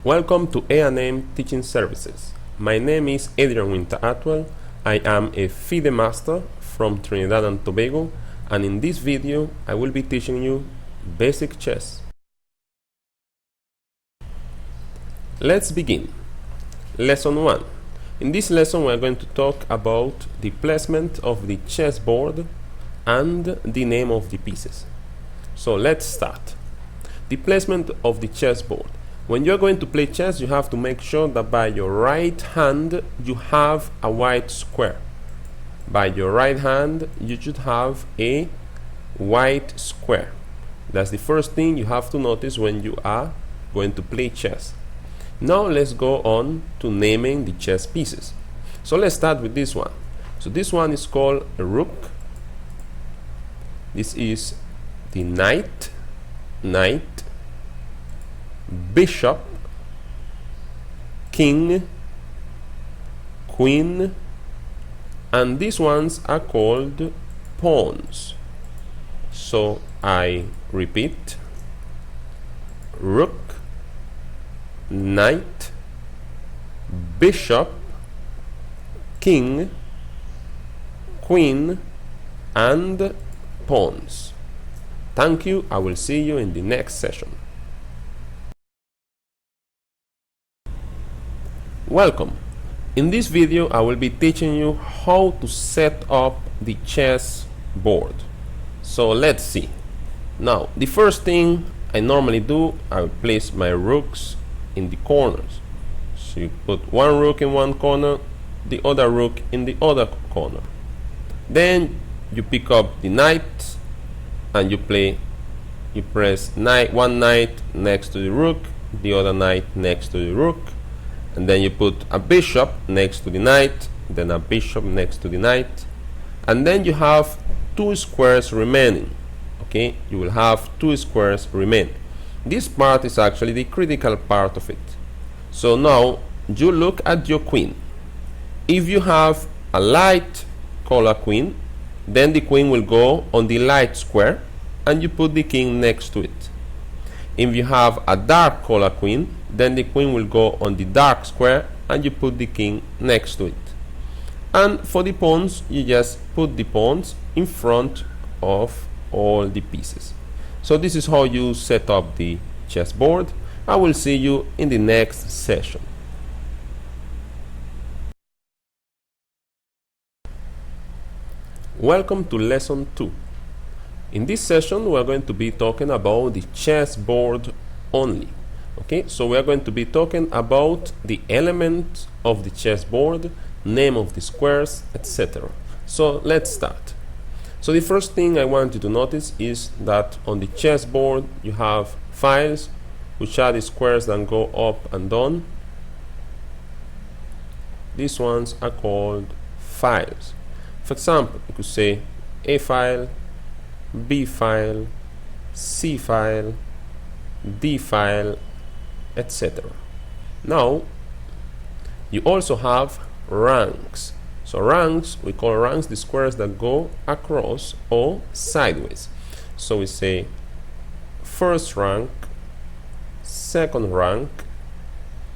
Welcome to A&M Teaching Services. My name is Adrian Atwell. I am a FIDE master from Trinidad and Tobago, and in this video I will be teaching you basic chess. Let's begin. Lesson 1. In this lesson we are going to talk about the placement of the chessboard and the name of the pieces. So let's start. The placement of the chessboard. When you're going to play chess, you have to make sure that by your right hand you have a white square. By your right hand you should have a white square. That's the first thing you have to notice when you are going to play chess. Now let's go on to naming the chess pieces. So let's start with this one. So this one is called a rook. This is the knight, bishop, king, queen, and these ones are called pawns. So I repeat: rook, knight, bishop, king, queen, and pawns. Thank you. I will see you in the next session. Welcome. In this video I will be teaching you how to set up the chess board. So let's see. Now the first thing I normally do, I will place my rooks in the corners. So you put one rook in one corner, the other rook in the other corner. Then you pick up the knight and you press one knight next to the rook, the other knight next to the rook, and then you put a bishop next to the knight, then a bishop next to the knight, and then you have two squares remaining. Okay, you will have two squares remaining. This part is actually the critical part of it. So now you look at your queen. If you have a light color queen, then the queen will go on the light square and you put the king next to it. If you have a dark color queen, then the queen will go on the dark square and you put the king next to it. And for the pawns, you just put the pawns in front of all the pieces. So this is how you set up the chessboard. I will see you in the next session. Welcome to lesson 2. In this session we are going to be talking about the chessboard only. Okay, so we are going to be talking about the elements of the chessboard, name of the squares, etc. So let's start. So the first thing I want you to notice is that on the chessboard you have files, which are the squares that go up and down. These ones are called files. For example, you could say A file, B file, C file, D file, etc. Now you also have ranks. So ranks, we call ranks the squares that go across or sideways. So we say first rank, second rank,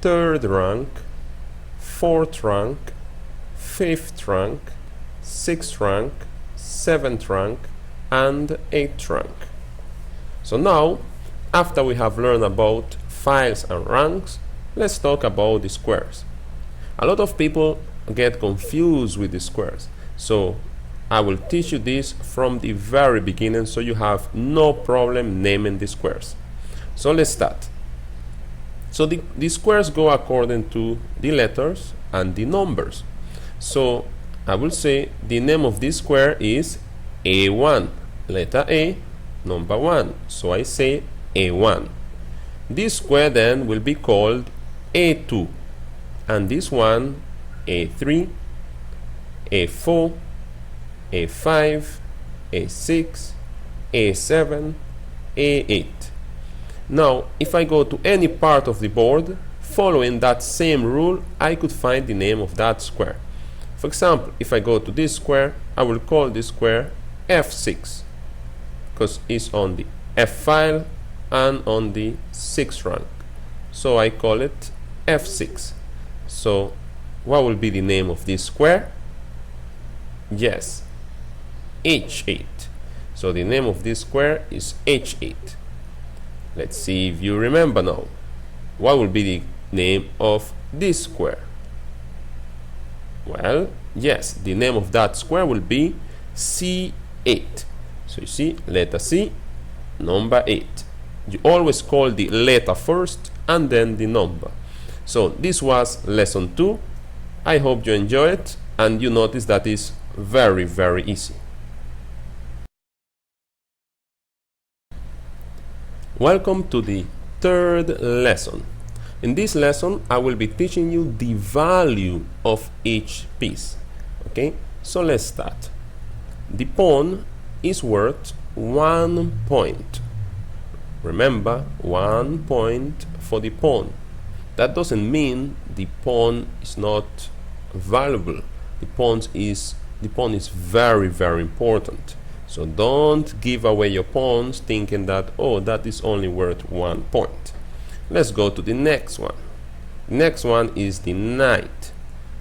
third rank, fourth rank, fifth rank, sixth rank, seventh rank, and 8th rank. So now, after we have learned about files and ranks, let's talk about the squares. A lot of people get confused with the squares, so I will teach you this from the very beginning so you have no problem naming the squares. So let's start. So the squares go according to the letters and the numbers. So I will say the name of this square is A1. Letter A, number 1. So I say A1. This square then will be called A2. And this one A3, A4, A5, A6, A7, A8. Now, if I go to any part of the board, following that same rule, I could find the name of that square. For example, if I go to this square, I will call this square F6. Because it's on the F file and on the 6th rank. so I call it f6. So what will be the name of this square? Yes, h8. So the name of this square is h8. Let's see if you remember now. What will be the name of this square? Well, yes, the name of that square will be C8. So you see, letter C, number 8. You always call the letter first and then the number. So this was lesson 2. I hope you enjoy it and you notice that it's very, very easy. Welcome to the third lesson. In this lesson, I will be teaching you the value of each piece. Okay, so let's start. The pawn is worth 1 point. Remember, 1 point for the pawn. That doesn't mean the pawn is not valuable. The pawn is very, very important. So don't give away your pawns thinking that, oh, that is only worth 1 point. Let's go to the next one. Next one is the knight.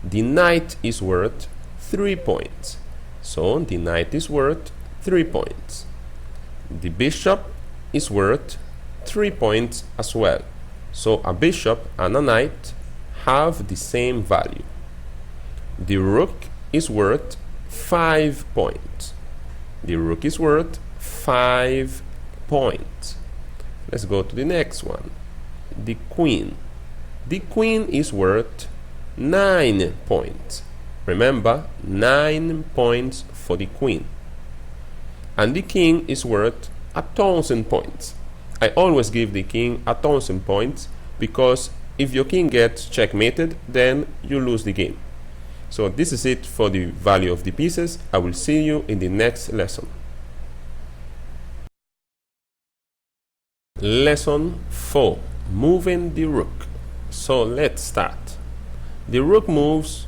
The knight is worth 3 points. So the knight is worth 3 points. The bishop is worth 3 points as well. So a bishop and a knight have the same value. The rook is worth 5 points. The rook is worth 5 points. Let's go to the next one. The queen. The queen is worth 9 points. Remember, 9 points for the queen. And the king is worth 1,000 points. I always give the king 1,000 points because if your king gets checkmated, then you lose the game. So this is it for the value of the pieces. I will see you in the next lesson. Lesson 4. Moving the rook. So let's start. The rook moves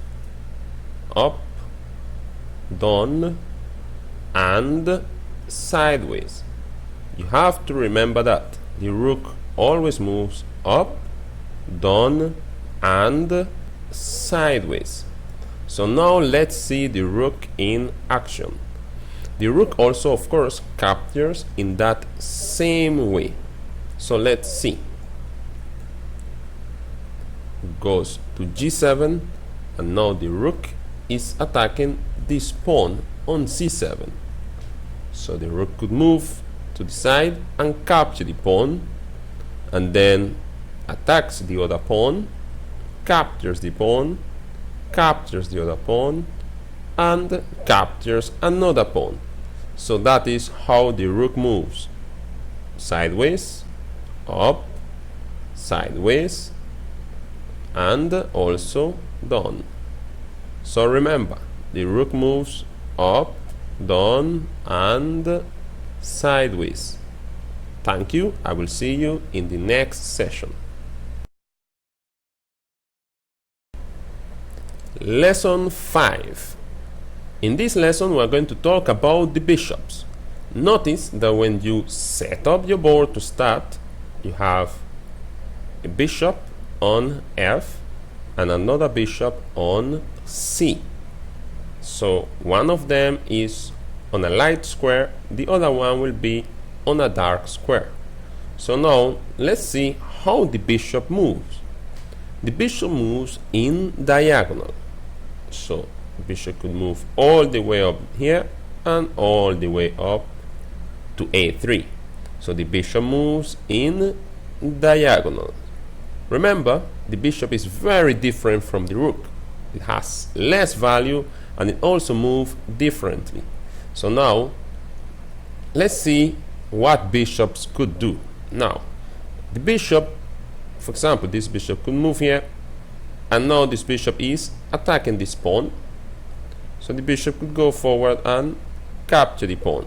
up, down, and sideways. You have to remember that the rook always moves up, down, and sideways. So now let's see the rook in action. The rook also, of course, captures in that same way. So let's see. Goes to g7, and now the rook is attacking this pawn on c7. So the rook could move to the side and capture the pawn, and then attacks the other pawn, captures the pawn, captures the other pawn, and captures another pawn. So that is how the rook moves: sideways, up, sideways, and also down. So remember, the rook moves up, down, and sideways. Thank you. I will see you in the next session. Lesson 5. In this lesson, we are going to talk about the bishops. Notice that when you set up your board to start, you have a bishop on F and another bishop on C. So one of them is on a light square, the other one will be on a dark square. So now let's see how the bishop moves. The bishop moves in diagonal. So the bishop could move all the way up here and all the way up to A3. So the bishop moves in diagonal. Remember, the bishop is very different from the rook. It has less value and it also moves differently. So now let's see what bishops could do. Now the bishop, for example, this bishop could move here, and now this bishop is attacking this pawn. So the bishop could go forward and capture the pawn.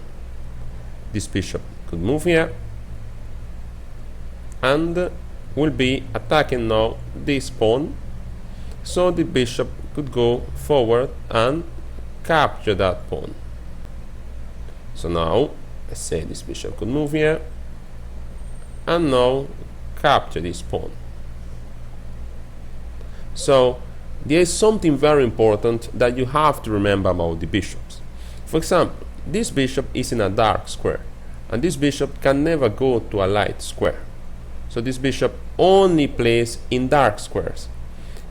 This bishop could move here and will be attacking now this pawn. So the bishop could go forward and capture that pawn. So now let's say this bishop could move here and now capture this pawn. So there is something very important that you have to remember about the bishops. For example, this bishop is in a dark square, and this bishop can never go to a light square. So this bishop only plays in dark squares.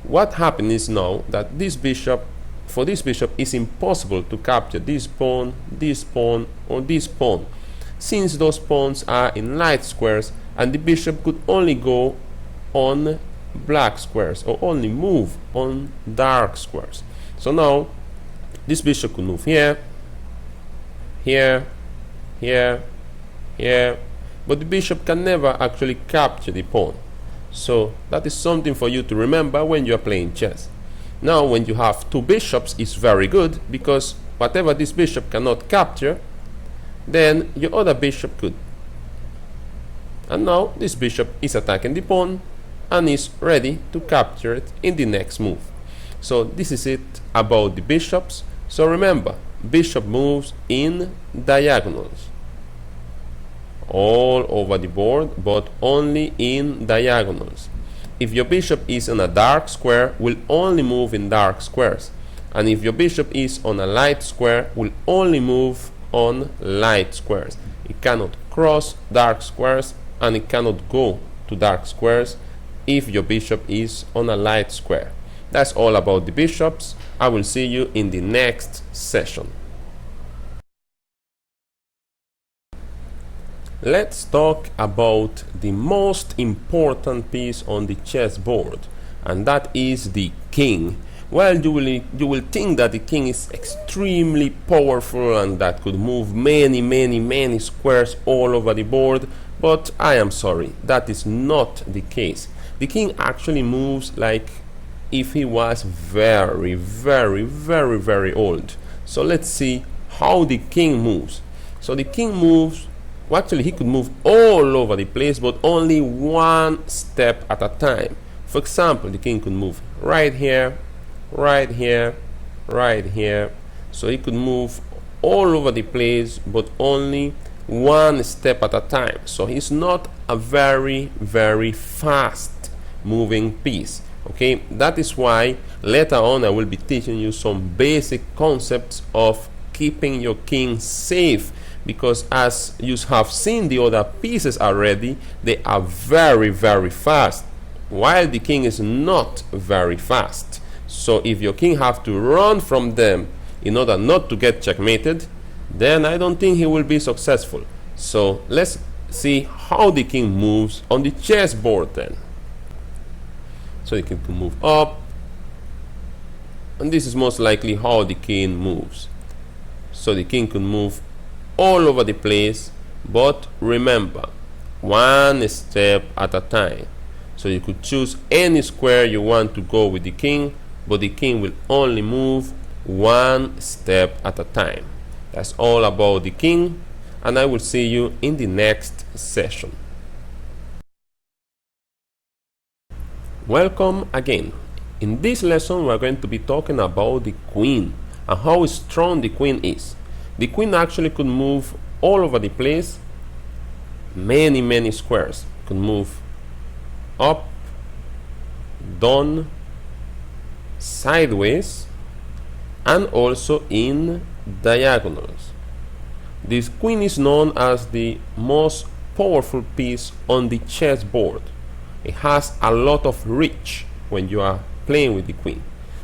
What happens is now that for this bishop it's impossible to capture this pawn, or this pawn, since those pawns are in light squares, and the bishop could only go on black squares or only move on dark squares. So now this bishop could move here, here, here, here, but the bishop can never actually capture the pawn. So that is something for you to remember when you are playing chess. Now when you have two bishops, it's very good, because whatever this bishop cannot capture, then your other bishop could. And now this bishop is attacking the pawn and is ready to capture it in the next move. So this is it about the bishops. So remember, bishop moves in diagonals all over the board, but only in diagonals. If your bishop is on a dark square, will only move in dark squares, and if your bishop is on a light square, will only move on light squares. It cannot cross dark squares, and it cannot go to dark squares if your bishop is on a light square. That's all about the bishops. I will see you in the next session. Let's talk about the most important piece on the chessboard, and that is the king. Well, you will think that the king is extremely powerful and that could move many squares all over the board, but I am sorry, that is not the case. The king actually moves like if he was very old. So let's see how the king moves. So the king moves, well, actually he could move all over the place, but only one step at a time. For example, the king could move right here, right here, right here. So he could move all over the place, but only one step at a time. So he's not a very fast moving piece. Okay, that is why later on I will be teaching you some basic concepts of keeping your king safe, because as you have seen the other pieces already, they are very fast, while the king is not very fast. So if your king have to run from them in order not to get checkmated, then I don't think he will be successful. So let's see how the king moves on the chessboard then. So the king can move up, and this is most likely how the king moves. So the king can move all over the place, but remember, one step at a time. So you could choose any square you want to go with the king, but the king will only move one step at a time. That's all about the king, and I will see you in the next session. Welcome again. In this lesson we are going to be talking about the queen and how strong the queen is. The queen actually could move all over the place, many squares. Could move up, down, sideways, and also in diagonals. This queen is known as the most powerful piece on the chessboard. It has a lot of reach when you are playing with the queen.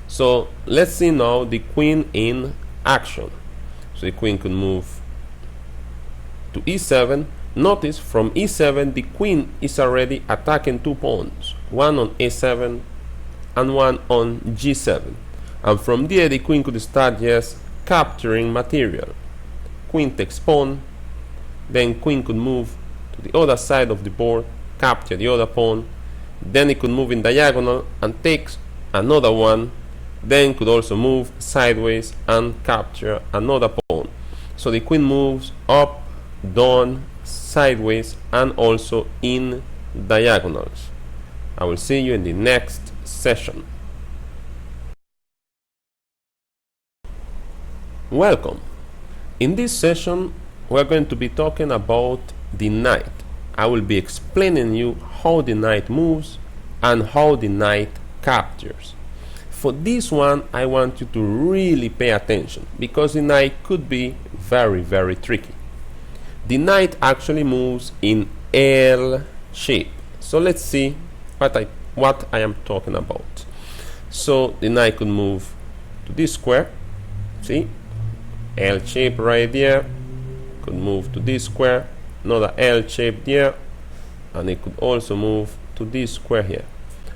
So let's see now the queen in action. So the queen can move to e7. Notice from e7 the queen is already attacking two pawns, one on a7 and one on g7, and from there the queen could start just capturing material. Queen takes pawn, then queen could move to the other side of the board, capture the other pawn, then it could move in diagonal and takes another one, then could also move sideways and capture another pawn. So the queen moves up, down, sideways, and also in diagonals. I will see you in the next session. Welcome. In this session we are going to be talking about the knight. I will be explaining you how the knight moves and how the knight captures. For this one, I want you to really pay attention because the knight could be very tricky. The knight actually moves in L shape. So let's see what I am talking about. So the knight could move to this square. See? L shape right there. Could move to this square. Another L shape there. And it could also move to this square here.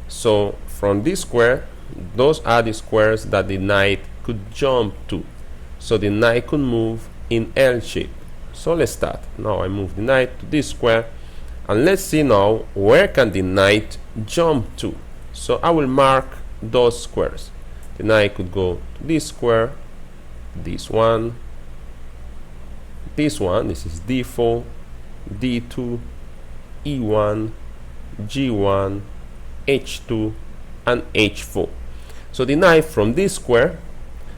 So from this square, those are the squares that the knight could jump to. So the knight could move in L shape. So let's start. Now I move the knight to this square, and let's see now where can the knight jump to. So I will mark those squares. The knight could go to this square, this one, this is D4, D2, E1, G1, H2, and H4. So the knight from this square,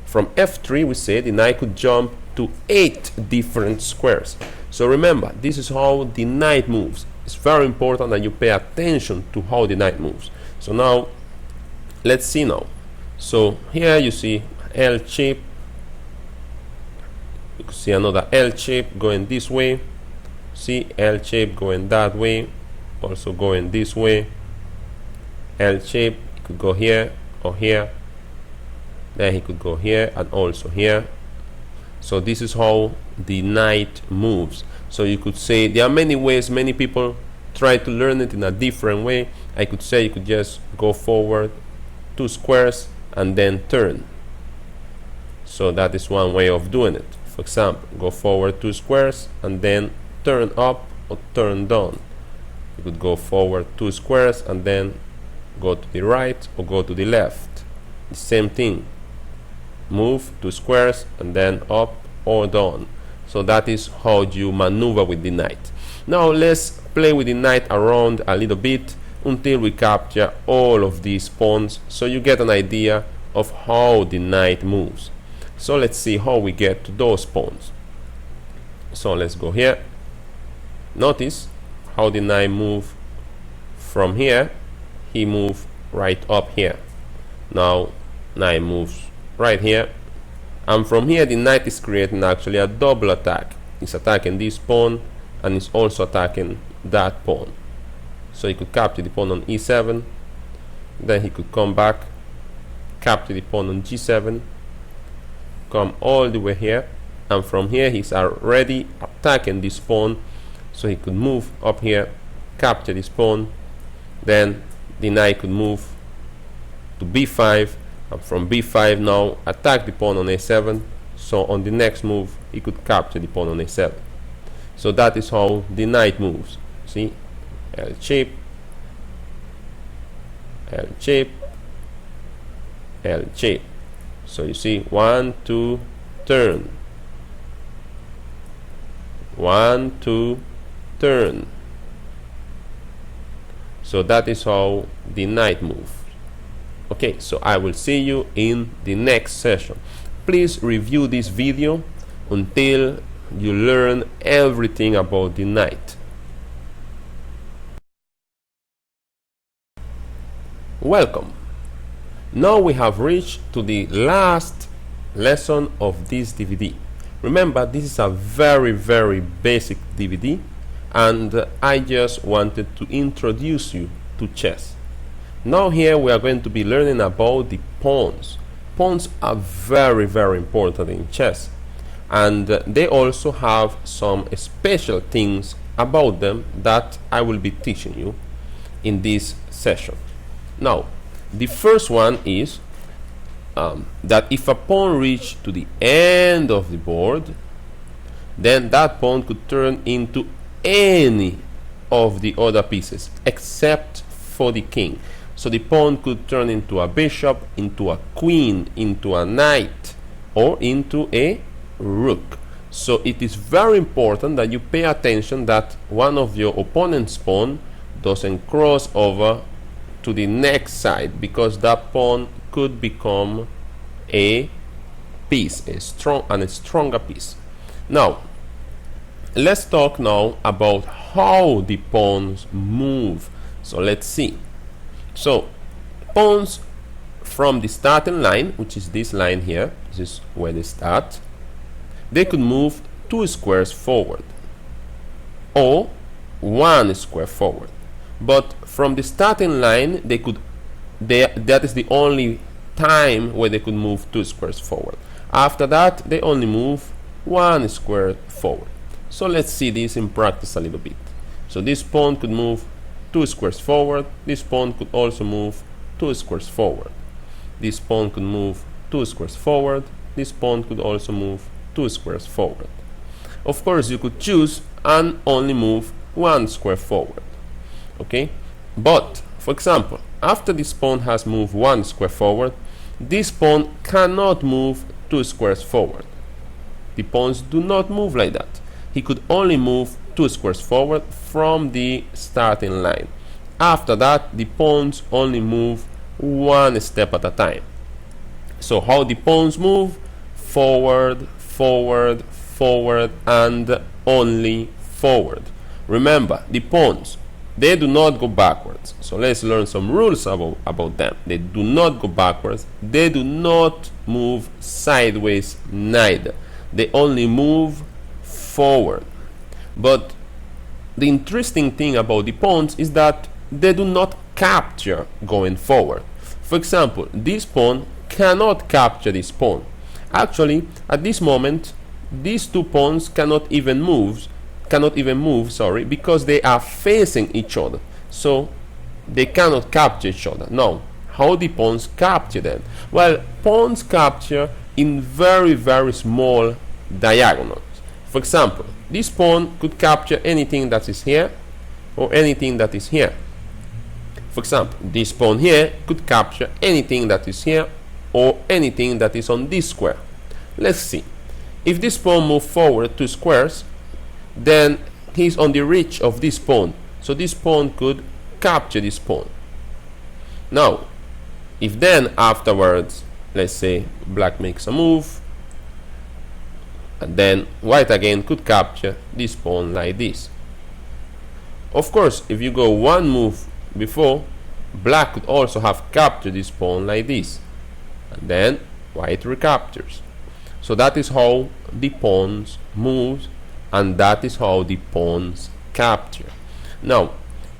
from F3, we say the knight could jump to 8 different squares. So remember, this is how the knight moves. It's very important that you pay attention to how the knight moves. So now, let's see now. So here you see L shape. You can see another L shape going this way. See L shape going that way. Also going this way. L shape, it could go here or here. Then he could go here and also here. So this is how the knight moves. So you could say there are many ways. Many people try to learn it in a different way. I could say you could just go forward 2 squares and then turn. So that is one way of doing it. For example, go forward 2 squares and then turn up or turn down. You could go forward 2 squares and then go to the right or go to the left. The same thing. Move 2 squares and then up or down. So that is how you maneuver with the knight. Now let's play with the knight around a little bit until we capture all of these pawns, so you get an idea of how the knight moves. So let's see how we get to those pawns. So let's go here. Notice how the knight moves from here. He moves right up here. Now knight moves right here, and from here the knight is creating actually a double attack. He's attacking this pawn and he's also attacking that pawn. So he could capture the pawn on E7, then he could come back, capture the pawn on G7, come all the way here, and from here he's already attacking this pawn. So he could move up here, capture this pawn, then the knight could move to B5, and from B5 now attack the pawn on A7. So on the next move he could capture the pawn on A7. So that is how the knight moves. See, L shape, L shape, L shape. So you see 1, 2, turn, 1, 2, turn. So that is how the knight moves. Okay, so I will see you in the next session. Please review this video until you learn everything about the knight. Welcome. Now we have reached to the last lesson of this DVD. Remember, this is a very basic DVD, and I just wanted to introduce you to chess. Now here we are going to be learning about the pawns. Pawns are very important in chess, and they also have some special things about them that I will be teaching you in this session. Now, the first one is that if a pawn reaches to the end of the board, then that pawn could turn into any of the other pieces except for the king. So the pawn could turn into a bishop, into a queen, into a knight, or into a rook. So it is very important that you pay attention that one of your opponent's pawn doesn't cross over to the next side, because that pawn could become a piece, a stronger piece. Now let's talk now about how the pawns move. So let's see. So Pawns from the starting line, which is this line here, this is where they start, they could move 2 squares forward or 1 square forward. But from the starting line, that is the only time where they could move 2 squares forward. After that, they only move 1 square forward. So let's see this in practice a little bit. So this pawn could move 2 squares forward. This pawn could also move 2 squares forward. This pawn could move 2 squares forward. This pawn could also move 2 squares forward. Of course, you could choose and only move 1 square forward. Okay? But, for example, after this pawn has moved 1 square forward, this pawn cannot move 2 squares forward. The pawns do not move like that. He could only move 2 squares forward from the starting line. After that, the pawns only move 1 step at a time. So how the pawns move? Forward, forward, forward, and only forward. Remember, the pawns, they do not go backwards. So let's learn some rules about them. They do not go backwards. They do not move sideways neither. They only move forward. But the interesting thing about the pawns is that they do not capture going forward. For example, this pawn cannot capture this pawn. Actually, at this moment, these two pawns cannot even move, because they are facing each other. So they cannot capture each other. Now, how the pawns capture them? Well, pawns capture in very, very small diagonals. For example, this pawn could capture anything that is here or anything that is here. For example, this pawn here could capture anything that is here or anything that is on this square. Let's see. If this pawn moves forward 2 squares, then he's on the reach of this pawn. So this pawn could capture this pawn. Now, if then afterwards, let's say black makes a move, and then white again could capture this pawn like this. Of course, if you go one move before, black could also have captured this pawn like this, and then white recaptures. So that is how the pawns move, and that is how the pawns capture. Now,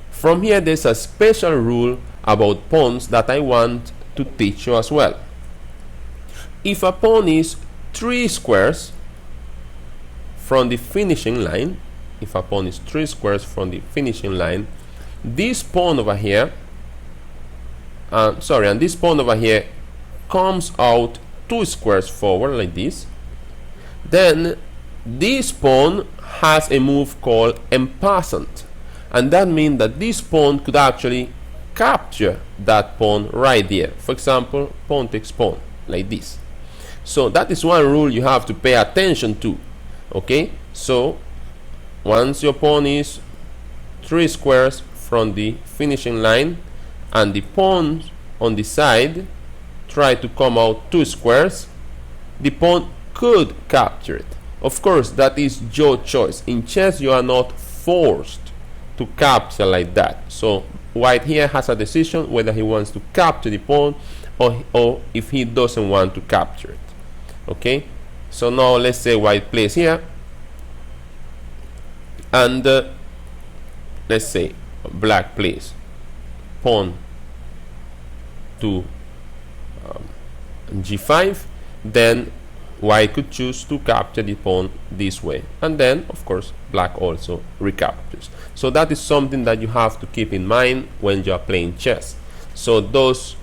from here there's a special rule about pawns that I want to teach you as well. If a pawn is 3 squares from the finishing line, if a pawn is 3 squares from the finishing line, this pawn over here, and this pawn over here comes out 2 squares forward like this, then this pawn has a move called en passant, and that means that this pawn could actually capture that pawn right there. For example, pawn takes pawn like this. So that is one rule you have to pay attention to. Okay, so once your pawn is 3 squares from the finishing line and the pawns on the side try to come out 2 squares, the pawn could capture it. Of course, that is your choice. In chess, you are not forced to capture like that. So white here has a decision whether he wants to capture the pawn or if he doesn't want to capture it. Okay, so now let's say white plays here, and let's say black plays pawn to g5, then white could choose to capture the pawn this way, and then of course black also recaptures. So that is something that you have to keep in mind when you are playing chess. So those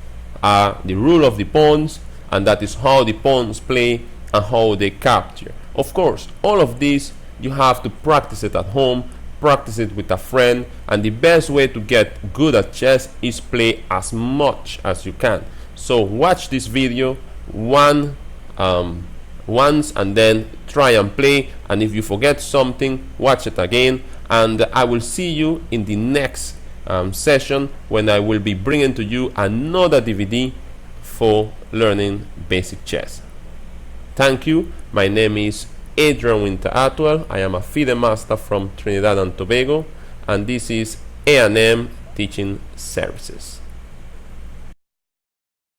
are the rule of the pawns, and that is how the pawns play and how they capture. Of course, all of this you have to practice it at home, practice it with a friend, and the best way to get good at chess is play as much as you can. So watch this video once and then try and play, and if you forget something, watch it again, and I will see you in the next session when I will be bringing to you another DVD for learning basic chess. Thank you. My name is Adrian Atwell. I am a FIDE master from Trinidad and Tobago, and this is A&M Teaching Services.